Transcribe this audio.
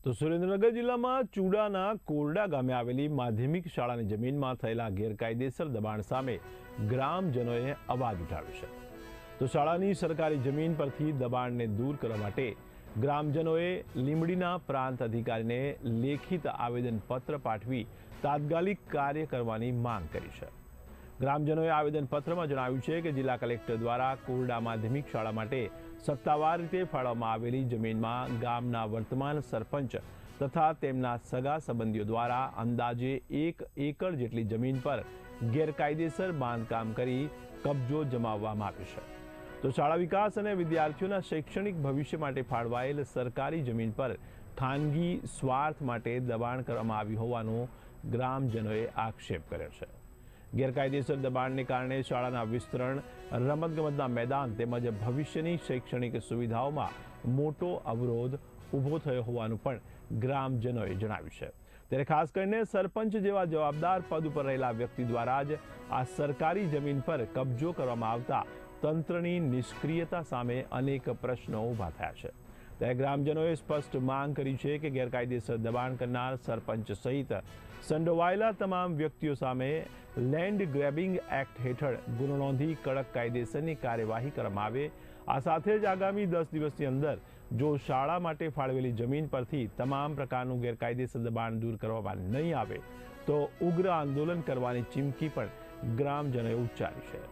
તો સુરેન્દ્રનગર જિલ્લામાં ચુડાના કોરડા ગામે આવેલી માધ્યમિક શાળાની જમીનમાં થયેલા ગેરકાયદેસર દબાણ સામે ગ્રામજનોએ અવાજ ઉઠાવ્યો છે। તો શાળાની સરકારી જમીન પરથી દબાણને દૂર કરવા માટે ગ્રામજનોએ લીંબડીના પ્રાંત અધિકારીને લેખિત આવેદનપત્ર પાઠવી તાત્કાલિક કાર્ય કરવાની માંગ કરી છે। ગ્રામજનોએ આવેદનપત્રમાં જણાવ્યું છે કે જિલ્લા કલેક્ટર દ્વારા કોરડા માધ્યમિક શાળા માટે સત્તાવાર રીતે ફાળવવામાં આવેલી જમીનમાં ગામના વર્તમાન સરપંચ તથા તેમના સગા સંબંધીઓ દ્વારા અંદાજે 1 એકર જેટલી જમીન પર ગેરકાયદેસર બાંધકામ કરી કબજો જમાવવામાં આવ્યો છે। તો શાળા વિકાસ અને વિદ્યાર્થીઓના શૈક્ષણિક ભવિષ્ય માટે ફાળવાયેલ સરકારી જમીન પર ખાનગી સ્વાર્થ માટે દબાણ કરવામાં આવ્યું હોવાનો ગ્રામજનોએ આક્ષેપ કર્યો છે। ગેરકાયદેસર દબાણને કારણે શાળાના વિસ્તરણ, રમતગમતના મેદાન તેમજ ભવિષ્યની શૈક્ષણિક સુવિધાઓમાં મોટો અવરોધ ઊભો થયો હોવાનું પણ ગ્રામજનોએ જણાવ્યું છે। ત્યારે ખાસ કરીને સરપંચ જેવા જવાબદાર પદ ઉપર રહેલા વ્યક્તિ દ્વારા જ આ સરકારી જમીન પર કબજો કરવામાં આવતા તંત્રની નિષ્ક્રિયતા સામે અનેક પ્રશ્નો ઊભા થયા છે। ત્યારે ગ્રામજનોએ સ્પષ્ટ માંગ કરી છે કે ગેરકાયદેસર દબાણ કરનાર સરપંચ સહિત સંડોવાયેલા તમામ વ્યક્તિઓ સામે લેન્ડ ગ્રેબિંગ એક્ટ હેઠળ ગુનો નોંધી કડક કાયદેસરની કાર્યવાહી કરવામાં આવે। આ સાથે જ આગામી 10 દિવસની અંદર જો શાળા માટે ફાળવેલી જમીન પરથી તમામ પ્રકારનું ગેરકાયદેસર દબાણ દૂર કરવામાં નહીં આવે તો ઉગ્ર આંદોલન કરવાની ચીમકી પણ ગ્રામજનોએ ઉચ્ચારી છે।